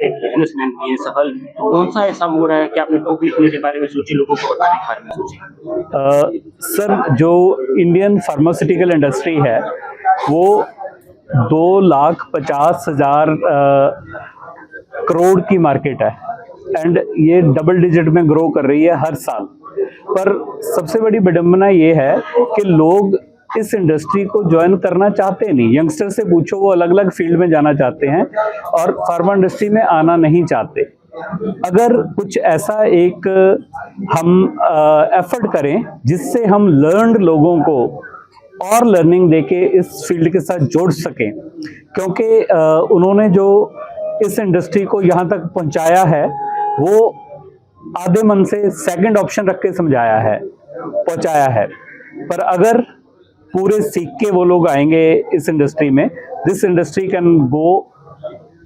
एक बिजनेसमैन भी हैं सफल, तो कौन-सा ऐसा मोड़ है कि आपने बुक लिखने के बारे में सोची, लोगों को बताने के बारे में सोची? सर, जो इंडियन फार्मास्यूटिकल इंडस्ट्री है वो 2,50,000 करोड़ की मार्केट है एंड ये डबल डिजिट में ग्रो कर रही है हर साल। पर सबसे बड़ी विडंबना ये है कि लोग इस इंडस्ट्री को ज्वाइन करना चाहते नहीं। यंगस्टर से पूछो, वो अलग अलग फील्ड में जाना चाहते हैं और फार्मा इंडस्ट्री में आना नहीं चाहते। अगर कुछ ऐसा एक हम एफर्ट करें जिससे हम लर्नड लोगों को और लर्निंग देके इस फील्ड के साथ जोड़ सकें, क्योंकि उन्होंने जो इस इंडस्ट्री को यहाँ तक पहुँचाया है वो आधे मन से सेकंड ऑप्शन रख के समझाया है, पहुँचाया है। पर अगर पूरे सीख के वो लोग आएंगे इस इंडस्ट्री में, this industry can go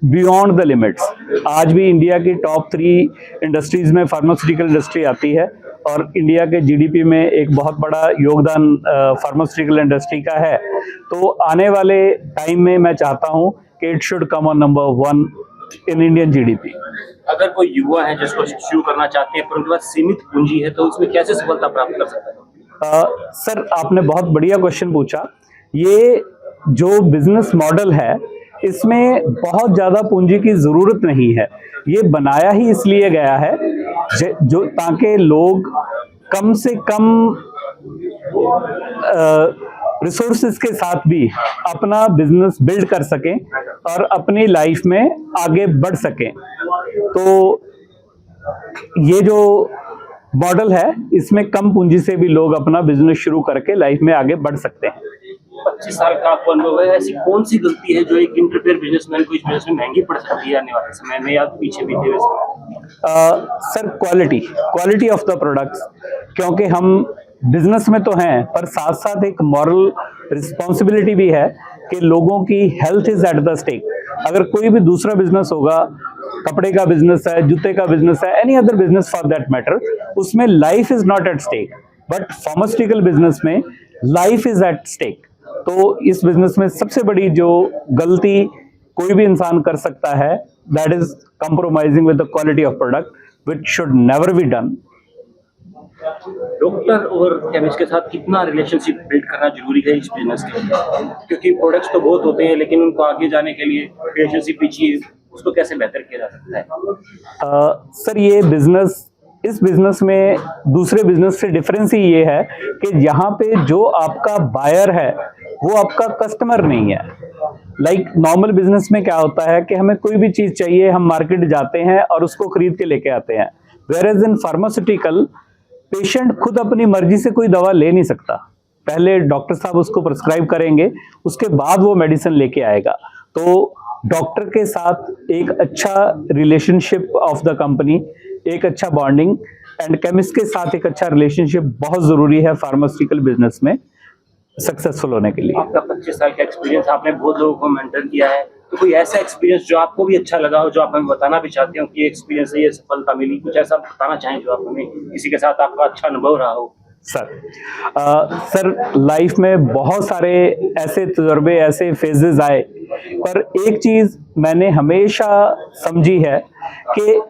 beyond the limits. आज भी इंडिया की टॉप 3 इंडस्ट्रीज में फार्मास्यूटिकल इंडस्ट्री आती है और इंडिया के जीडीपी में एक बहुत बड़ा योगदान फार्मास्यूटिकल इंडस्ट्री का है। तो आने वाले टाइम में मैं चाहता हूं कि it should come on number 1 in Indian GDP. अगर कोई युवा है जिसको शुरू करना चाहते हैं पर उनके पास सीमित पूंजी है, तो उसमें कैसे सफलता प्राप्त कर सकता है? सर, आपने बहुत बढ़िया क्वेश्चन पूछा। ये जो बिजनेस मॉडल है इसमें बहुत ज्यादा पूंजी की जरूरत नहीं है। ये बनाया ही इसलिए गया है जो ताकि लोग कम से कम रिसोर्सेज के साथ भी अपना बिजनेस बिल्ड कर सकें और अपनी लाइफ में आगे बढ़ सकें। तो ये जो मॉडल है इसमें कम पूंजी से भी लोग अपना बिजनेस शुरू करके लाइफ में आगे बढ़ सकते हैं। 25 साल का आपको अनुभव है, ऐसी कौन सी गलती है जो एक इंटरप्रेन्योर बिजनेसमैन को इस बिजनेस में महंगी पड़ सकती है आने वाले समय में या पीछे बीते हुए समय? Sir, quality of the products. क्योंकि हम बिजनेस में तो हैं पर साथ साथ एक मॉरल रिस्पॉन्सिबिलिटी भी है कि लोगों की health is at the stake. अगर कोई भी दूसरा बिजनेस होगा, कपड़े का बिजनेस है, जूते का बिजनेस है, any other business for that matter, उसमें life is not at stake, but pharmaceutical business में लाइफ इज एट स्टेक। तो इस बिजनेस में सबसे बड़ी जो गलती कोई भी इंसान कर सकता है, that is compromising with the quality of product, which should never be done. Doctor और केमिस्ट के साथ कितना रिलेशनशिप बिल्ड करना जरूरी है इस बिजनेस के लिए? क्योंकि प्रोडक्ट्स तो बहुत होते हैं लेकिन उनको आगे जाने के लिए रिलेशनशिप भी चाहिए, उसको कैसे बेहतर किया जा सकता है? सर, इस बिजनेस में दूसरे बिजनेस से डिफरेंस ही ये है कि यहाँ पे जो आपका बायर है वो आपका कस्टमर नहीं है। लाइक नॉर्मल बिजनेस में क्या होता है कि हमें कोई भी चीज चाहिए, हम मार्केट जाते हैं और उसको खरीद के लेके आते हैं। Whereas in pharmaceutical, patient खुद अपनी मर्जी से कोई दवा ले नहीं सकता। पहले डॉक्टर साहब उसको प्रिस्क्राइब करेंगे, उसके बाद वो मेडिसिन लेके आएगा। तो डॉक्टर के साथ एक अच्छा रिलेशनशिप ऑफ द कंपनी, एक अच्छा बॉन्डिंग, एंड केमिस्ट के साथ एक अच्छा रिलेशनशिप बहुत जरूरी है फार्मास्यूटिकल बिजनेस में सक्सेसफुल होने के लिए। आपका 25 साल का एक्सपीरियंस, आपने बहुत लोगों को मेंटर किया है, तो कोई ऐसा एक्सपीरियंस जो आपको भी अच्छा लगा हो, जो आप हमें बताना भी चाहते हो कि ये एक्सपीरियंस से ये सफलता मिली, कुछ ऐसा बताना चाहें जो आप हमें किसी के साथ आपका अच्छा अनुभव रहा हो? सर, लाइफ में बहुत सारे ऐसे तजुर्बे, ऐसे फेजेस आए, पर एक चीज मैंने हमेशा समझी है कि